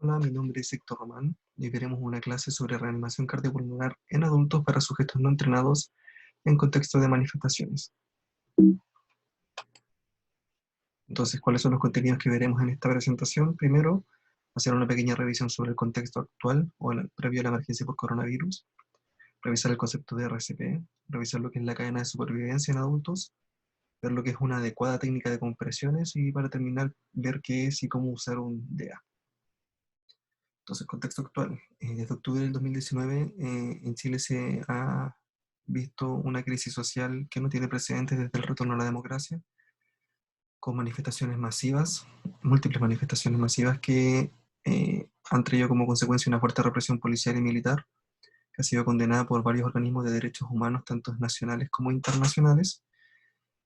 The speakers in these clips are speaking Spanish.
Hola, mi nombre es Héctor Román y veremos una clase sobre reanimación cardiopulmonar en adultos para sujetos no entrenados en contexto de manifestaciones. Entonces, ¿cuáles son los contenidos que veremos en esta presentación? Primero, hacer una pequeña revisión sobre el contexto actual previo a la emergencia por coronavirus, revisar el concepto de RCP, revisar lo que es la cadena de supervivencia en adultos, ver lo que es una adecuada técnica de compresiones y para terminar, ver qué es y cómo usar un DEA. Entonces, contexto actual. Desde octubre del 2019 en Chile se ha visto una crisis social que no tiene precedentes desde el retorno a la democracia, con manifestaciones masivas, múltiples manifestaciones masivas que han traído como consecuencia una fuerte represión policial y militar, que ha sido condenada por varios organismos de derechos humanos, tanto nacionales como internacionales.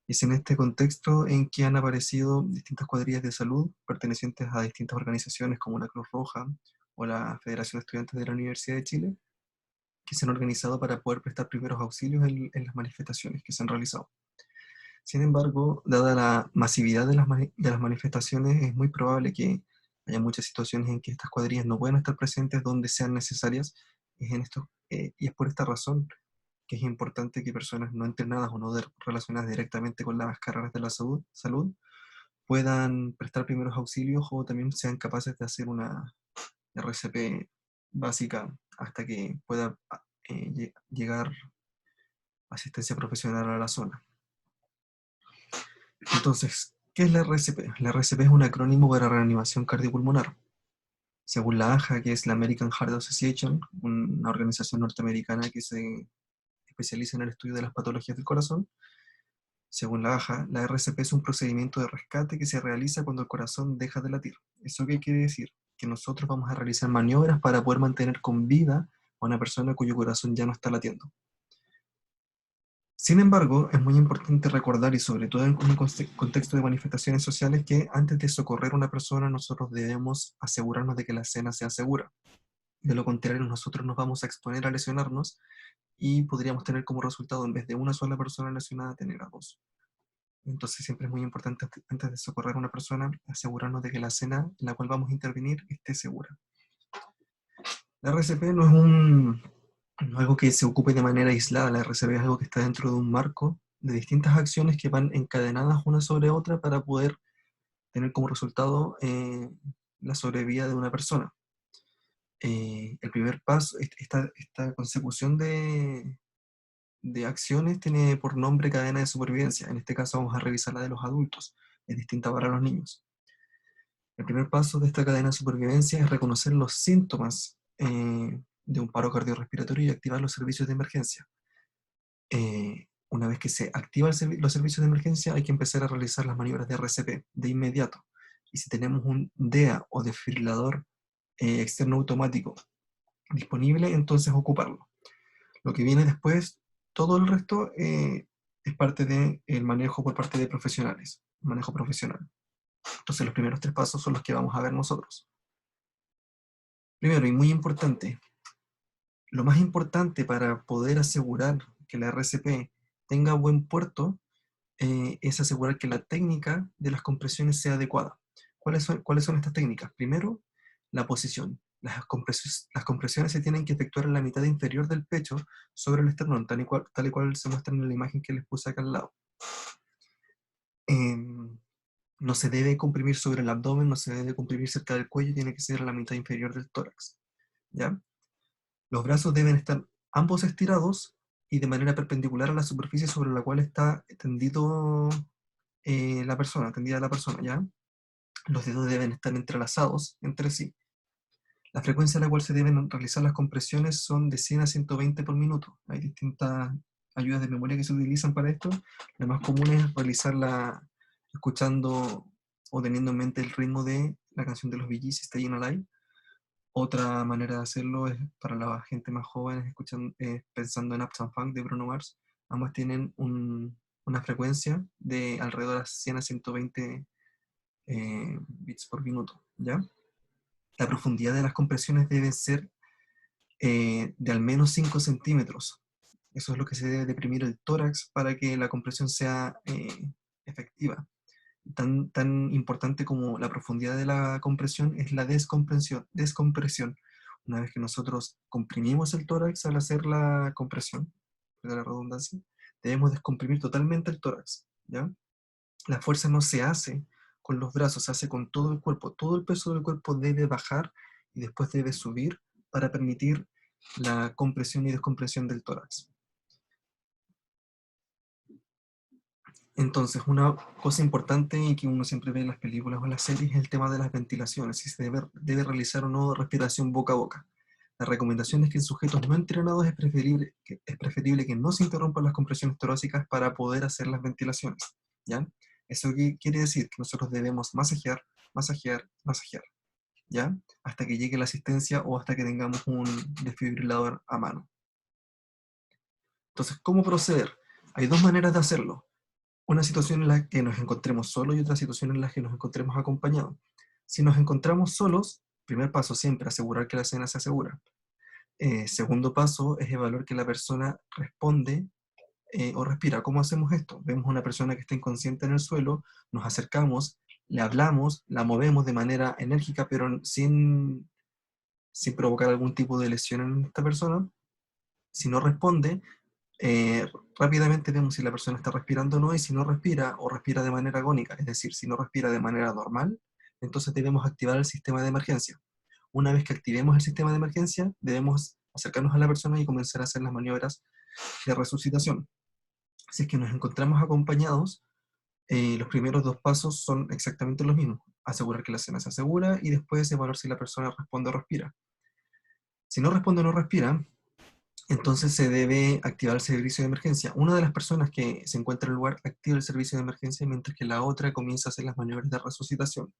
Y es en este contexto en que han aparecido distintas cuadrillas de salud pertenecientes a distintas organizaciones como la Cruz Roja o la Federación de Estudiantes de la Universidad de Chile, que se han organizado para poder prestar primeros auxilios en las manifestaciones que se han realizado. Sin embargo, dada la masividad de las manifestaciones, es muy probable que haya muchas situaciones en que estas cuadrillas no puedan estar presentes donde sean necesarias, y es por esta razón que es importante que personas no entrenadas o no relacionadas directamente con las carreras de la salud puedan prestar primeros auxilios o también sean capaces de hacer una RCP básica hasta que pueda llegar asistencia profesional a la zona. Entonces, ¿qué es la RCP? La RCP es un acrónimo para reanimación cardiopulmonar. Según la AHA, que es la American Heart Association, una organización norteamericana que se especializa en el estudio de las patologías del corazón, según la AHA, la RCP es un procedimiento de rescate que se realiza cuando el corazón deja de latir. ¿Eso qué quiere decir? Que nosotros vamos a realizar maniobras para poder mantener con vida a una persona cuyo corazón ya no está latiendo. Sin embargo, es muy importante recordar, y sobre todo en un contexto de manifestaciones sociales, que antes de socorrer a una persona nosotros debemos asegurarnos de que la escena sea segura. De lo contrario, nosotros nos vamos a exponer a lesionarnos y podríamos tener como resultado, en vez de una sola persona lesionada, tener a dos. Entonces siempre es muy importante, antes de socorrer a una persona, asegurarnos de que la escena en la cual vamos a intervenir esté segura. La RCP no es algo que se ocupe de manera aislada. La RCP es algo que está dentro de un marco de distintas acciones que van encadenadas una sobre otra para poder tener como resultado la sobrevida de una persona. El primer paso, esta consecución de acciones tiene por nombre cadena de supervivencia. En este caso vamos a revisar la de los adultos, es distinta para los niños. El primer paso de esta cadena de supervivencia es reconocer los síntomas de un paro cardiorrespiratorio y activar los servicios de emergencia. Una vez que se activan los servicios de emergencia, hay que empezar a realizar las maniobras de RCP de inmediato. Y si tenemos un DEA o desfibrilador externo automático disponible, entonces ocuparlo. Lo que viene después, todo el resto es parte del manejo por parte de profesionales, manejo profesional. Entonces los primeros tres pasos son los que vamos a ver nosotros. Primero, y muy importante, lo más importante para poder asegurar que la RCP tenga buen puerto es asegurar que la técnica de las compresiones sea adecuada. ¿Cuáles son estas técnicas? Primero, la posición. Las compresiones se tienen que efectuar en la mitad inferior del pecho sobre el esternón, tal y cual se muestra en la imagen que les puse acá al lado. No se debe comprimir sobre el abdomen, no se debe comprimir cerca del cuello, tiene que ser en la mitad inferior del tórax. ¿Ya? Los brazos deben estar ambos estirados y de manera perpendicular a la superficie sobre la cual está tendida la persona, ¿ya? Los dedos deben estar entrelazados entre sí. La frecuencia a la cual se deben realizar las compresiones son de 100 a 120 por minuto. Hay distintas ayudas de memoria que se utilizan para esto. La más común es realizarla escuchando o teniendo en mente el ritmo de la canción de los Bee Gees, Stayin' Alive. Otra manera de hacerlo es para la gente más joven, pensando en Uptown Funk de Bruno Mars. Ambas tienen una frecuencia de alrededor de 100 a 120 bits por minuto, ¿ya? La profundidad de las compresiones debe ser de al menos 5 centímetros. Eso es lo que se debe deprimir el tórax para que la compresión sea efectiva. tan importante como la profundidad de la compresión es la descompresión. Una vez que nosotros comprimimos el tórax al hacer la compresión, de la redundancia, debemos descomprimir totalmente el tórax, ¿ya? La fuerza no se hace con los brazos, se hace con todo el cuerpo. Todo el peso del cuerpo debe bajar y después debe subir para permitir la compresión y descompresión del tórax. Entonces, una cosa importante y que uno siempre ve en las películas o en las series es el tema de las ventilaciones, si se debe realizar o no respiración boca a boca. La recomendación es que en sujetos no entrenados es preferible que no se interrumpan las compresiones torácicas para poder hacer las ventilaciones, ¿ya? ¿Eso qué quiere decir? Que nosotros debemos masajear, masajear, masajear, ¿ya? Hasta que llegue la asistencia o hasta que tengamos un desfibrilador a mano. Entonces, ¿cómo proceder? Hay dos maneras de hacerlo. Una situación en la que nos encontremos solos y otra situación en la que nos encontremos acompañados. Si nos encontramos solos, primer paso siempre, asegurar que la escena se asegura. Segundo paso es evaluar que la persona responde o respira. ¿Cómo hacemos esto? Vemos una persona que está inconsciente en el suelo, nos acercamos, le hablamos, la movemos de manera enérgica, pero sin provocar algún tipo de lesión en esta persona. Si no responde, eh, rápidamente vemos si la persona está respirando o no, y si no respira o respira de manera agónica, es decir, si no respira de manera normal, entonces debemos activar el sistema de emergencia. Una vez que activemos el sistema de emergencia, debemos acercarnos a la persona y comenzar a hacer las maniobras de resucitación. Si es que nos encontramos acompañados, los primeros dos pasos son exactamente los mismos. Asegurar que la escena se asegura y después evaluar si la persona responde o respira. Si no responde o no respira, entonces se debe activar el servicio de emergencia. Una de las personas que se encuentra en el lugar activa el servicio de emergencia mientras que la otra comienza a hacer las maniobras de resucitación.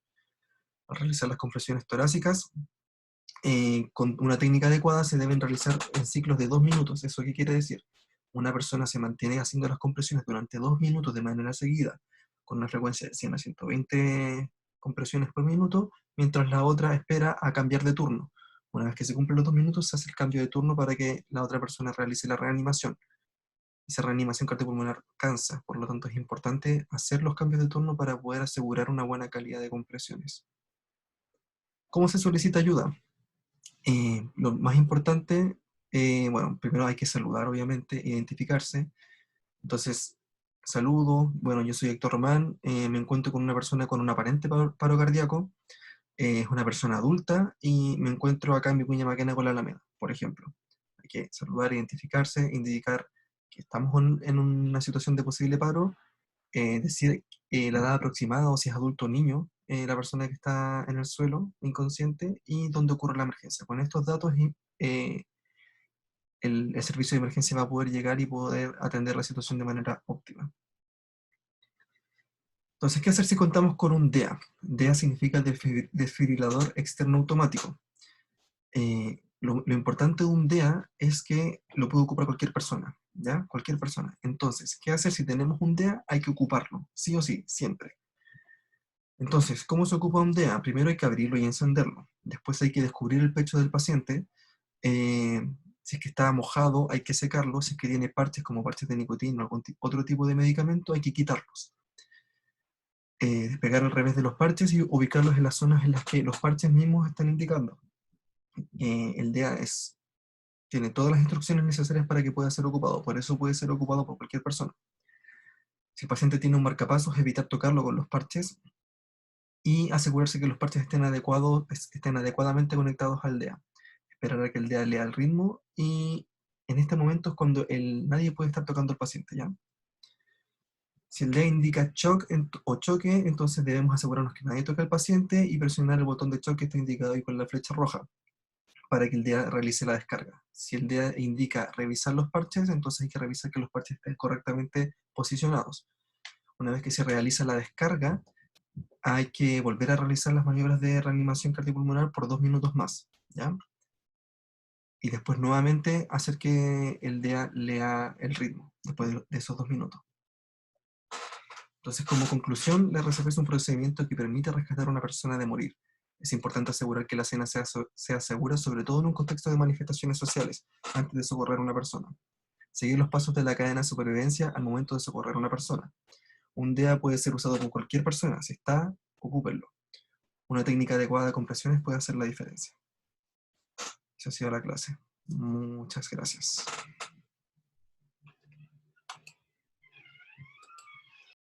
Al realizar las compresiones torácicas, con una técnica adecuada se deben realizar en ciclos de 2 minutos. ¿Eso qué quiere decir? Una persona se mantiene haciendo las compresiones durante 2 minutos de manera seguida, con una frecuencia de 100 a 120 compresiones por minuto, mientras la otra espera a cambiar de turno. Una vez que se cumplen los 2 minutos, se hace el cambio de turno para que la otra persona realice la reanimación. Esa reanimación cardiopulmonar cansa, por lo tanto es importante hacer los cambios de turno para poder asegurar una buena calidad de compresiones. ¿Cómo se solicita ayuda? Lo más importante, bueno, primero hay que saludar, obviamente, identificarse. Entonces, saludo, bueno, yo soy Héctor Román, me encuentro con una persona con un aparente paro cardíaco, es una persona adulta y me encuentro acá en Vicuña Maquena con la Alameda, por ejemplo. Hay que saludar, identificarse, indicar que estamos en una situación de posible paro, decir la edad aproximada o si es adulto o niño, la persona que está en el suelo inconsciente y dónde ocurre la emergencia. Con estos datos eh, el servicio de emergencia va a poder llegar y poder atender la situación de manera óptima. Entonces, ¿qué hacer si contamos con un DEA? DEA significa desfibrilador externo automático. Lo importante de un DEA es que lo puede ocupar cualquier persona, ¿ya? Cualquier persona. Entonces, ¿qué hacer si tenemos un DEA? Hay que ocuparlo, sí o sí, siempre. Entonces, ¿cómo se ocupa un DEA? Primero hay que abrirlo y encenderlo. Después hay que descubrir el pecho del paciente. Eh, si es que está mojado, hay que secarlo. Si es que tiene parches como parches de nicotina o algún otro tipo de medicamento, hay que quitarlos. Despegar al revés de los parches y ubicarlos en las zonas en las que los parches mismos están indicando. El DEA tiene todas las instrucciones necesarias para que pueda ser ocupado, por eso puede ser ocupado por cualquier persona. Si el paciente tiene un marcapasos, evitar tocarlo con los parches y asegurarse que los parches estén adecuadamente conectados al DEA. Esperar a que el DEA lea el ritmo y en este momento es cuando nadie puede estar tocando al paciente, ¿ya? Si el DEA indica shock o choque, entonces debemos asegurarnos que nadie toca al paciente y presionar el botón de shock que está indicado ahí con la flecha roja para que el DEA realice la descarga. Si el DEA indica revisar los parches, entonces hay que revisar que los parches estén correctamente posicionados. Una vez que se realiza la descarga, hay que volver a realizar las maniobras de reanimación cardiopulmonar por 2 minutos más, ¿ya? Y después nuevamente hacer que el DEA lea el ritmo, después de esos 2 minutos. Entonces, como conclusión, la RCP es un procedimiento que permite rescatar a una persona de morir. Es importante asegurar que la escena sea segura, sobre todo en un contexto de manifestaciones sociales, antes de socorrer a una persona. Seguir los pasos de la cadena de supervivencia al momento de socorrer a una persona. Un DEA puede ser usado por cualquier persona. Si está, ocúpenlo. Una técnica adecuada de compresiones puede hacer la diferencia. Esa ha sido la clase. Muchas gracias.